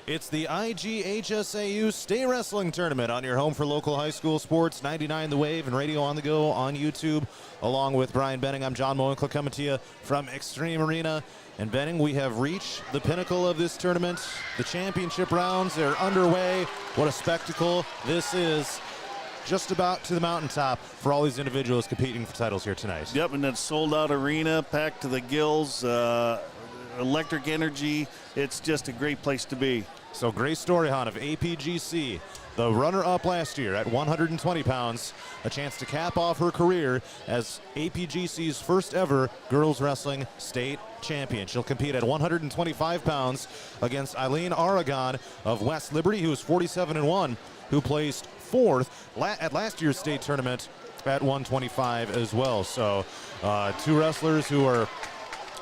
It's the IGHSAU State Wrestling Tournament on your home for local high school sports, 99 The Wave and Radio on the Go on YouTube. Along with Brian Benning, I'm John Moenkle coming to you from Extreme Arena. And Benning, we have reached the pinnacle of this tournament. The championship rounds are underway. What a spectacle this is. Just about to the mountaintop for all these individuals competing for titles here tonight. Yep, and that sold-out arena, packed to the gills, electric energy. It's just a great place to be. So Grace Storjohann of APGC, the runner-up last year at 120 pounds, a chance to cap off her career as APGC's first ever girls wrestling state champion. She'll compete at 125 pounds against Eileen Aragon of West Liberty, who is 47-1, who placed fourth at last year's state tournament at 125 as well. So two wrestlers who are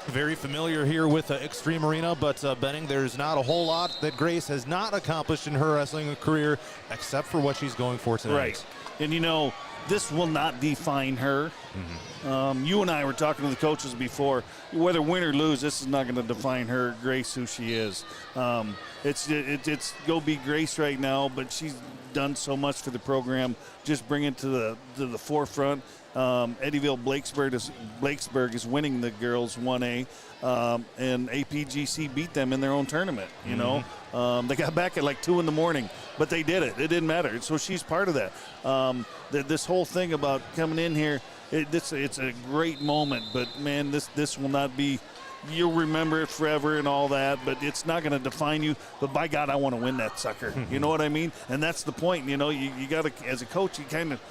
very familiar here with Extreme Arena, but Benning, there's not a whole lot that Grace has not accomplished in her wrestling career except for what she's going for tonight. Right. And you know, this will not define her. Mm-hmm. You and I were talking to the coaches before. Whether win or lose, this is not going to define her, Grace, who she is. It's go be Grace right now, but she's done so much for the program. Just bring it to the forefront. Eddyville Blakesburg is winning the girls 1A, and APGC beat them in their own tournament. You know, they got back at like 2 in the morning, but they did it. It didn't matter. So she's part of that. This whole thing about coming in here, it's a great moment. But man, this will not be. You'll remember it forever and all that, but it's not going to define you. But by God, I want to win that sucker. You know what I mean? And that's the point. You know, you got to, as a coach, you kind of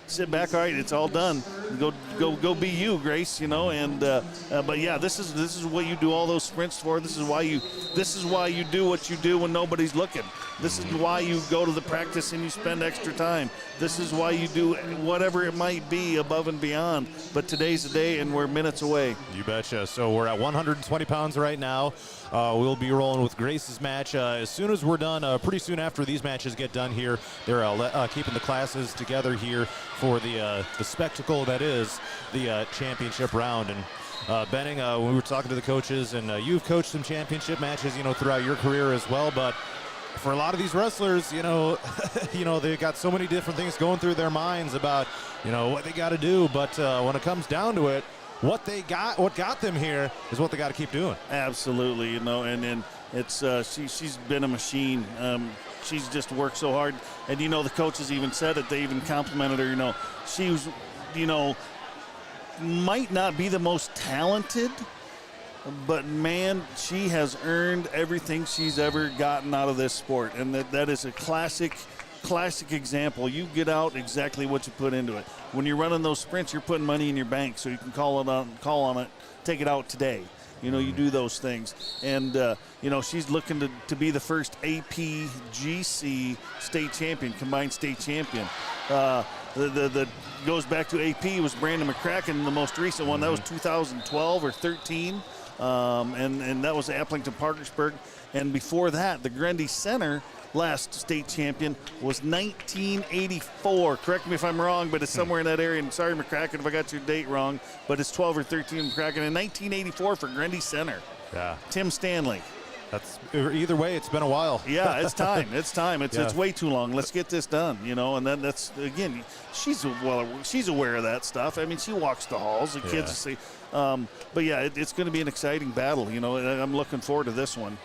sit back. All right, it's all done. Go be you, Grace. You know, and but yeah, this is what you do all those sprints for. This is why you do what you do when nobody's looking. This is why you go to the practice and you spend extra time. This is why you do whatever it might be above and beyond. But today's the day, and we're minutes away. You betcha. So we're at 120 pounds right now. We'll be rolling with Grace's match as soon as we're done. Pretty soon after these matches get done here, they're keeping the classes together here for the spectacle that is the championship round. And Benning, when we were talking to the coaches, and you've coached some championship matches, you know, throughout your career as well, but for a lot of these wrestlers, you know, they've got so many different things going through their minds about, you know, what they got to do. But when it comes down to it, what got them here is what they got to keep doing. Absolutely, you know, and it's she's been a machine. She's just worked so hard, and you know, the coaches even said it. They even complimented her. You know, she was, you know, might not be the most talented, but man, she has earned everything she's ever gotten out of this sport, and that is a classic example. You get out exactly what you put into it. When you're running those sprints, you're putting money in your bank, so you can call on it, take it out today. You know, you do those things, and you know, she's looking to be the first APGC state champion, combined state champion. The goes back to AP was Brandon McCracken, the most recent one. That was 2012 or 13. And that was Applington Parkersburg. And before that, the Grundy Center last state champion was 1984. Correct me if I'm wrong, but it's somewhere in that area. And sorry, McCracken, if I got your date wrong, but it's 12 or 13 McCracken in 1984 for Grundy Center. Yeah. Tim Stanley. That's either way, it's been a while. Yeah, it's time. It's time. It's way too long. Let's get this done, you know. And then that's, again, she's aware of that stuff. I mean, she walks the halls. The kids see. But yeah, it's going to be an exciting battle, you know. And I'm looking forward to this one.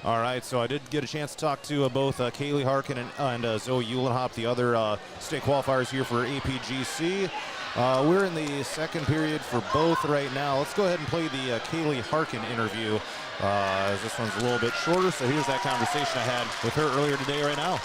All right, so I did get a chance to talk to both Kaylee Harkin and Zoe Uhlenhop, the other state qualifiers here for APGC. We're in the second period for both right now. Let's go ahead and play the Kaylee Harkin interview, as this one's a little bit shorter. So here's that conversation I had with her earlier today right now.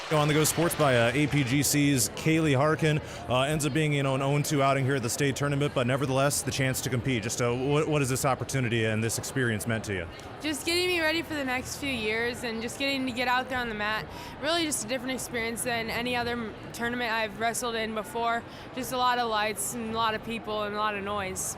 On the Go Sports by APGC's Kaylee Harkin. Ends up being, you know, an 0-2 outing here at the state tournament, but nevertheless the chance to compete. Just what has this opportunity and this experience meant to you? Just getting me ready for the next few years and just getting to get out there on the mat. Really just a different experience than any other tournament I've wrestled in before. Just a lot of lights and a lot of people and a lot of noise.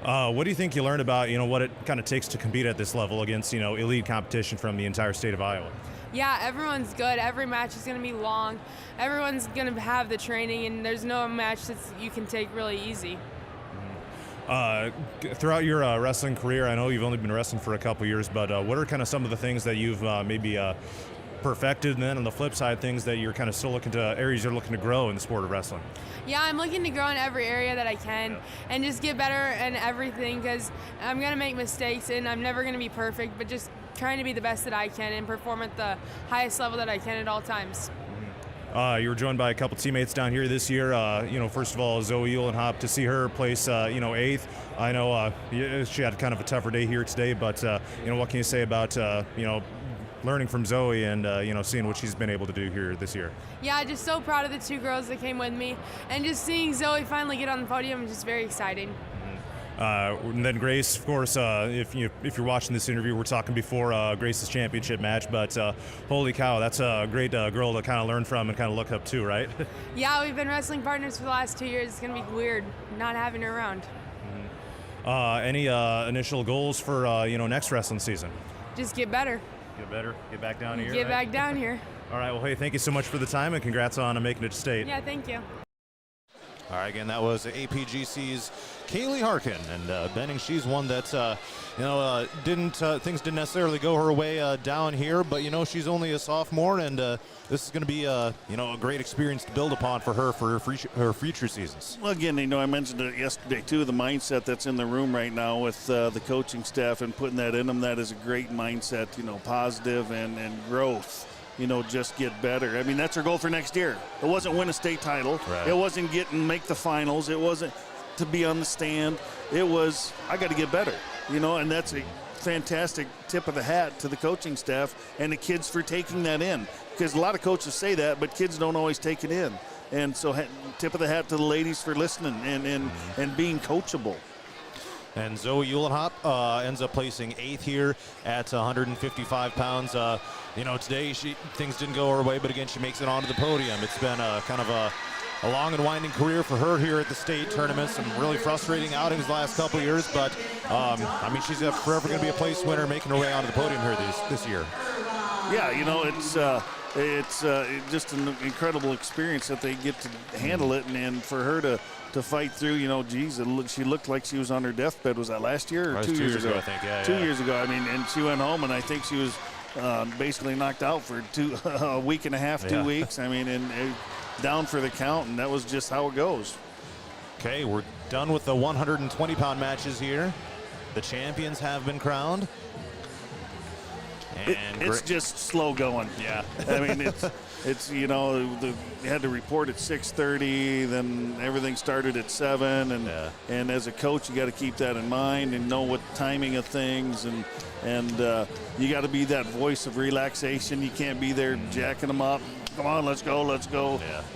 What do you think you learned about, you know, what it kind of takes to compete at this level against, you know, elite competition from the entire state of Iowa? Yeah, everyone's good. Every match is going to be long. Everyone's going to have the training, and there's no match that you can take really easy. Throughout your wrestling career, I know you've only been wrestling for a couple years, but what are kind of some of the things that you've maybe perfected, and then on the flip side, things that you're kind of still looking to, areas you're looking to grow in the sport of wrestling? Yeah, I'm looking to grow in every area that I can and just get better in everything, because I'm going to make mistakes and I'm never going to be perfect, but just trying to be the best that I can and perform at the highest level that I can at all times. You were joined by a couple teammates down here this year. First of all, Zoe Uhlenhop, to see her place, 8th. I know she had kind of a tougher day here today, but what can you say about learning from Zoe and seeing what she's been able to do here this year? Yeah, just so proud of the 2 girls that came with me, and just seeing Zoe finally get on the podium is just very exciting. And then Grace, of course, if you're watching this interview, we're talking before Grace's championship match, but holy cow, that's a great girl to kind of learn from and kind of look up to, right? Yeah, we've been wrestling partners for the last 2 years. It's going to be weird not having her around. Any initial goals for next wrestling season? Just get better. Get better, get back down here. Get back down here. All right, well, hey, thank you so much for the time, and congrats on making it to state. Yeah, thank you. All right, again, that was APGC's Kaylee Harkin, and Benning, she's one that, things didn't necessarily go her way down here, but, she's only a sophomore, and this is going to be, a great experience to build upon for her for her future seasons. Well, again, I mentioned it yesterday, too, the mindset that's in the room right now with the coaching staff and putting that in them, that is a great mindset, positive and growth. Just get better. I mean, that's our goal for next year. It wasn't win a state title. Right. It wasn't make the finals. It wasn't to be on the stand. It was, I got to get better, and that's a fantastic tip of the hat to the coaching staff and the kids for taking that in, because a lot of coaches say that, but kids don't always take it in. And so tip of the hat to the ladies for listening and being coachable. And Zoe Uhlenhop ends up placing 8th here at 155 pounds. Today things didn't go her way, but again, she makes it onto the podium. It's been kind of a long and winding career for her here at the state tournament. Some really frustrating outings the last couple of years, but she's forever going to be a place winner, making her way onto the podium here this year. Yeah, it's just an incredible experience that they get to handle it, and for her to fight through, she looked like she was on her deathband. Was that last year or 2 years ago? I think, yeah. 2 years ago. And she went home, and I think she was basically knocked out for a week and a half, 2 weeks. And down for the count, and that was just how it goes. Okay, we're done with the 120-pound matches here. The champions have been crowned. And it's just slow going. Yeah. It's you had to report at 6:30, then everything started at 7, and as a coach you got to keep that in mind and know what timing of things, and you got to be that voice of relaxation. You can't be there jacking them up. Come on, let's go.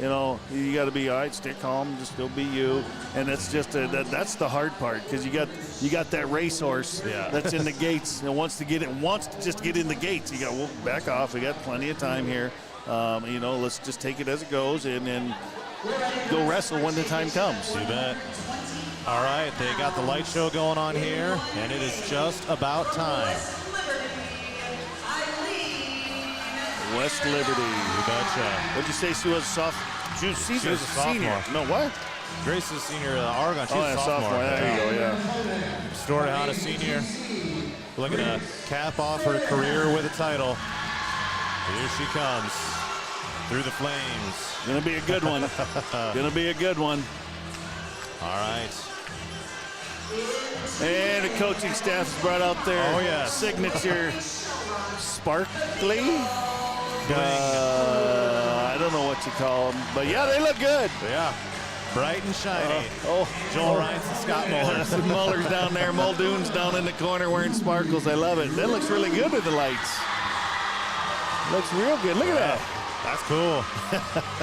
Yeah. You got to be all right. Stay calm. Just go be you. And that's just that's the hard part, because you got that racehorse that's in the gates and wants to just get in the gates. You got back off. We got plenty of time here. Let's just take it as it goes and go wrestle when the time comes. You bet. All right, they got the light show going on here, and it is just about time. West Liberty. You betcha. What'd you say she was She was a sophomore. No, what? Grace is a senior. Argon, she's a sophomore. There you go, yeah. Storjohann, a senior, looking to cap off her career with a title. Here she comes through the flames. Gonna be a good one. Gonna be a good one. All right. And the coaching staff has brought out their signature sparkly. I don't know what you call them, but yeah, they look good. Yeah, bright and shiny. Joel Rines and Scott Muller. Muller's down there. Muldoon's down in the corner wearing sparkles. I love it. That looks really good with the lights. Looks real good. Look at that. That's cool.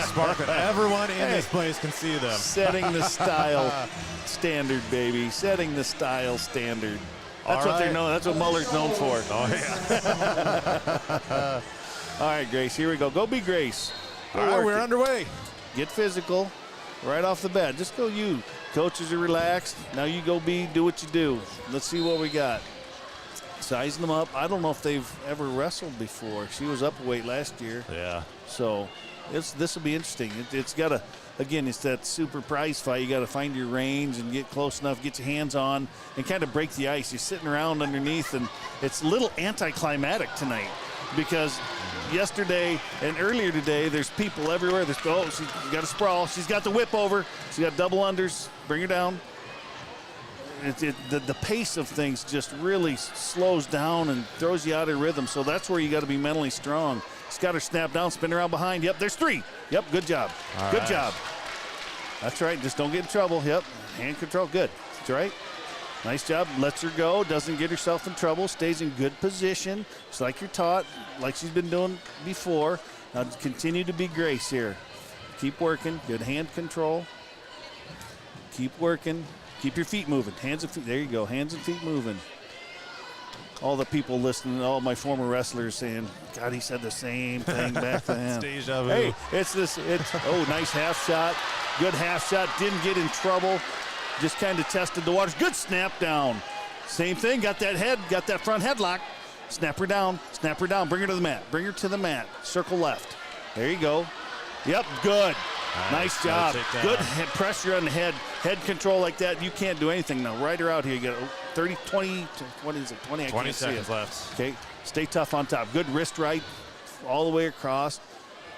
Sparkling. Everyone in this place can see them. Setting the style standard, baby. Setting the style standard. That's what they're known. That's what Muller's known for. Oh yeah. All right, Grace. Here we go. Go be Grace. All right, we're underway. Get physical right off the bat. Just go you. Coaches are relaxed. Now you go do what you do. Let's see what we got. Sizing them up. I don't know if they've ever wrestled before. She was up a weight last year. Yeah. So this will be interesting. It's got to, again, it's that super prize fight. You got to find your range and get close enough, get your hands on, and kind of break the ice. You're sitting around underneath, and it's a little anticlimactic tonight because yesterday and earlier today, there's people everywhere. She's got a sprawl. She's got the whip over. She's got double unders. Bring her down. The pace of things just really slows down and throws you out of rhythm. So that's where you got to be mentally strong. She's got her snap down, spin around behind. Yep, there's 3. Yep, good job. Good job. That's right. Just don't get in trouble. Yep, hand control. Good. That's right. Nice job. Lets her go. Doesn't get herself in trouble. Stays in good position. Just like you're taught, like she's been doing before. Now continue to be Grace here. Keep working. Good hand control. Keep working. Keep your feet moving. Hands and feet. There you go. Hands and feet moving. All the people listening, all my former wrestlers saying, God, he said the same thing back then. It's deja vu. Hey, nice half shot. Good half shot. Didn't get in trouble. Just kind of tested the waters. Good snap down. Same thing. Got that front headlock. Snap her down. Snap her down. Bring her to the mat. Bring her to the mat. Circle left. There you go. Yep, good. Nice job. Good pressure on the head. Head control like that. You can't do anything now. Ride her out here. You got 20, what is it? 20, I 20 can't seconds see it. left. Okay, stay tough on top. Good wrist right all the way across.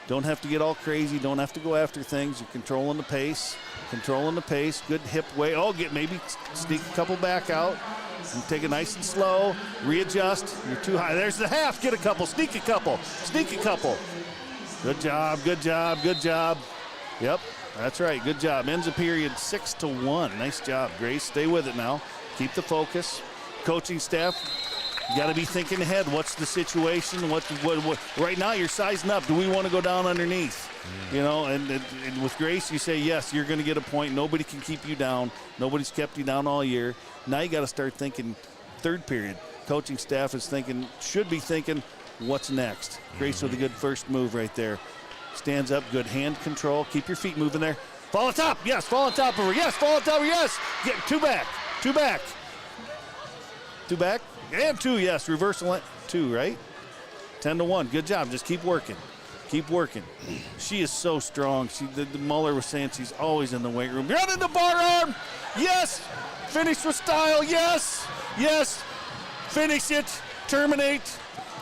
Don't have to get all crazy. Don't have to go after things. You're controlling the pace. Controlling the pace. Good hip way. Maybe sneak a couple back out. And take it nice and slow. Readjust. You're too high. There's the half. Get a couple. Sneak a couple. Sneak a couple. Good job. Good job. Good job. Yep, that's right. Good job. Ends the period 6-1. Nice job, Grace. Stay with it now. Keep the focus. Coaching staff, you got to be thinking ahead. What's the situation? What? Right now, you're sizing up. Do we want to go down underneath? You know, and with Grace, you say, yes, you're going to get a point. Nobody can keep you down. Nobody's kept you down all year. Now you got to start thinking third period. Coaching staff is thinking, should be thinking, what's next? Grace with a good first move right there. Stands up, good hand control. Keep your feet moving there. Fall on top, yes. Fall on top of her, yes. Fall on top of her, yes. Get 2 back, 2 back. 2 back, and 2, yes. Reversal, 2, right? 10-1, good job. Just keep working. Keep working. She is so strong. The Muller was saying she's always in the weight room. Run in the bar arm, yes. Finish with style, yes. Yes. Finish it. Terminate.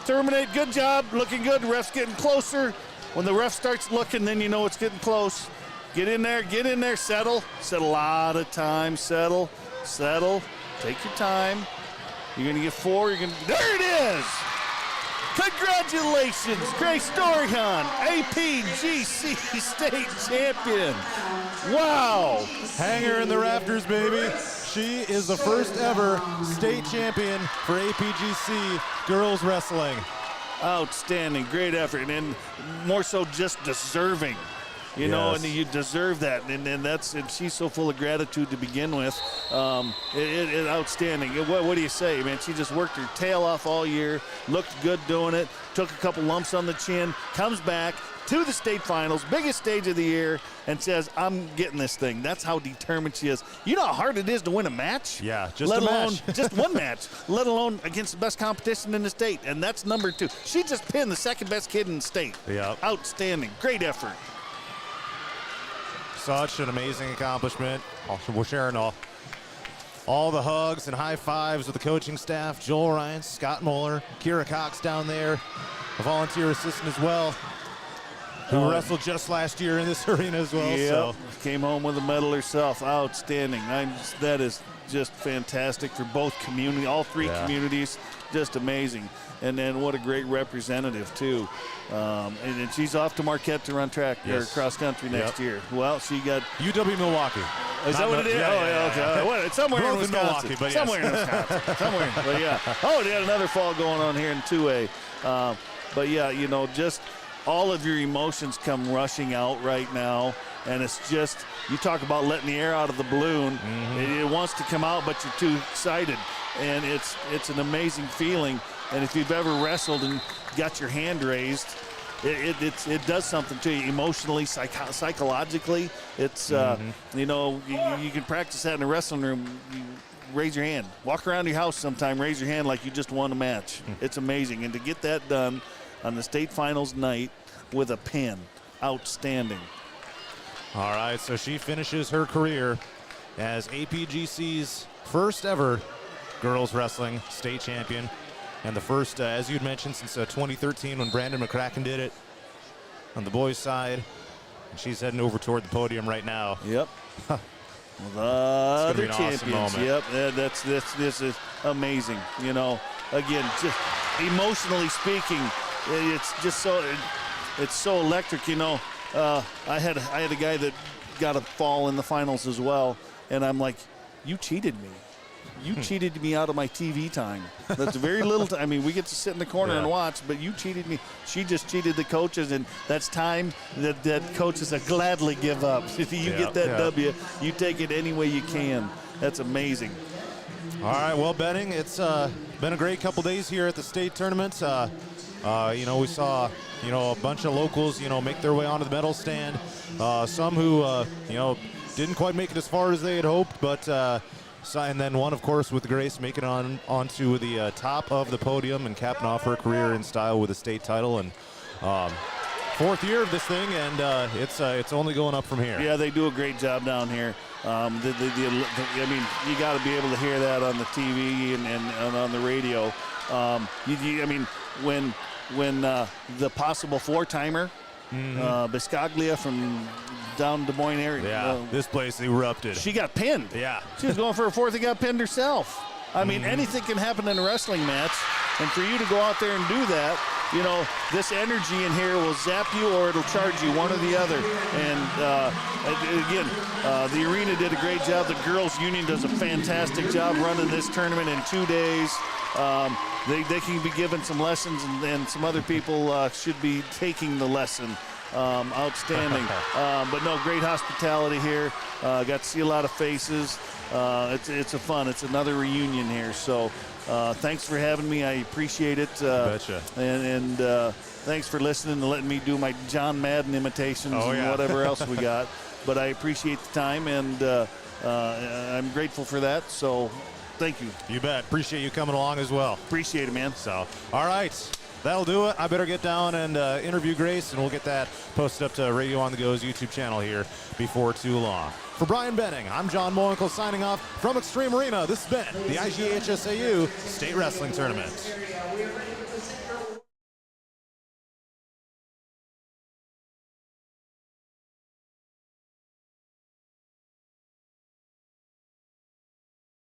Good job. Looking good. Ref's getting closer. When the ref starts looking, then you know it's getting close. Get in there, settle. Settle a lot of time, settle. Take your time. You're gonna get 4, there it is! Congratulations, Grace Storjohann, APGC state champion. Wow. Hang her in the rafters, baby. She is the first ever state champion for APGC girls wrestling. Outstanding, great effort, and more so just deserving, you know, and you deserve that, and she's so full of gratitude to begin with. Outstanding. What do you say, man? She just worked her tail off all year, looked good doing it, took a couple lumps on the chin, comes back to the state finals, biggest stage of the year, and says, I'm getting this thing. That's how determined she is. You know how hard it is to win a match? Yeah, just let a alone match. just one match, let alone against the best competition in the state, and that's number 2. She just pinned the second best kid in the state. Yeah. Outstanding. Great effort. Such an amazing accomplishment. We're sharing all the hugs and high fives with the coaching staff. Joel Ryan, Scott Moeller, Kira Cox down there, a volunteer assistant as well, who wrestled just last year in this arena as well. Yep. So Came home with a medal herself. Outstanding. That is just fantastic for both community, all 3 communities. Just amazing. And then what a great representative too. And she's off to Marquette to run track or cross country next year. Well, she got UW Milwaukee. Is that what it is? Okay. Well, it's somewhere in Wisconsin. Milwaukee, but somewhere in Wisconsin. Somewhere. But yeah. Oh, they had another fall going on here in 2A. But yeah, you know, just all of your emotions come rushing out right now. And it's just, you talk about letting the air out of the balloon. It wants to come out, but you're too excited. And it's an amazing feeling. And if you've ever wrestled and got your hand raised, it does something to you emotionally, psychologically. It's, you know, you can practice that in a wrestling room. raise your hand. Walk around your house sometime, raise your hand like you just won a match. It's amazing. And to get that done on the state finals night with a pin, outstanding. All right, so she finishes her career as APGC's first ever girls wrestling state champion, and the first, as you'd mentioned, since 2013 when Brandon McCracken did it on the boys' side. And she's heading over toward the podium right now. Yep. The other awesome champions. moment. Yep. This is amazing. You know, again, just emotionally speaking, it's just so electric. You know, I had a guy that got a fall in the finals as well, and I'm like, you cheated me. You cheated me out of my TV time. That's very little time. I mean, we get to sit in the corner and watch, but you cheated me. She just cheated the coaches, and that's time that coaches will gladly give up. If you get that W, you take it any way you can. That's amazing. All right, well, Benning, it's been a great couple days here at the state tournament. You know, we saw, you know, a bunch of locals, you know, make their way onto the medal stand. Some who, you know, didn't quite make it as far as they had hoped, but and then one, of course, with Grace making it onto the top of the podium and capping off her career in style with a state title. And fourth year of this thing, and it's only going up from here. Yeah, they do a great job down here. I mean, you got to be able to hear that on the TV and on the radio. I mean, when the possible four-timer, Biscaglia from down Des Moines area. Yeah, this place erupted. She got pinned. Yeah. She was going for a fourth and got pinned herself. I mean, anything can happen in a wrestling match. And for you to go out there and do that, you know, this energy in here will zap you or it'll charge you, one or the other. And again, the arena did a great job. The girls' union does a fantastic job running this tournament in 2 days. They can be given some lessons, and some other people should be taking the lesson. Outstanding. But no, great hospitality here. Got to see a lot of faces. It's another reunion here. So thanks for having me. I appreciate it. Betcha. And thanks for listening and letting me do my John Madden imitations and whatever else we got. But I appreciate the time, and I'm grateful for that. So thank you. You bet. Appreciate you coming along as well. Appreciate it, man. So, all right. That'll do it. I better get down and interview Grace, and we'll get that posted up to Radio on the Go's YouTube channel here before too long. For Brian Benning, I'm John Mowinkle signing off from Extreme Arena. This has been the IGHSAU State Wrestling Tournament.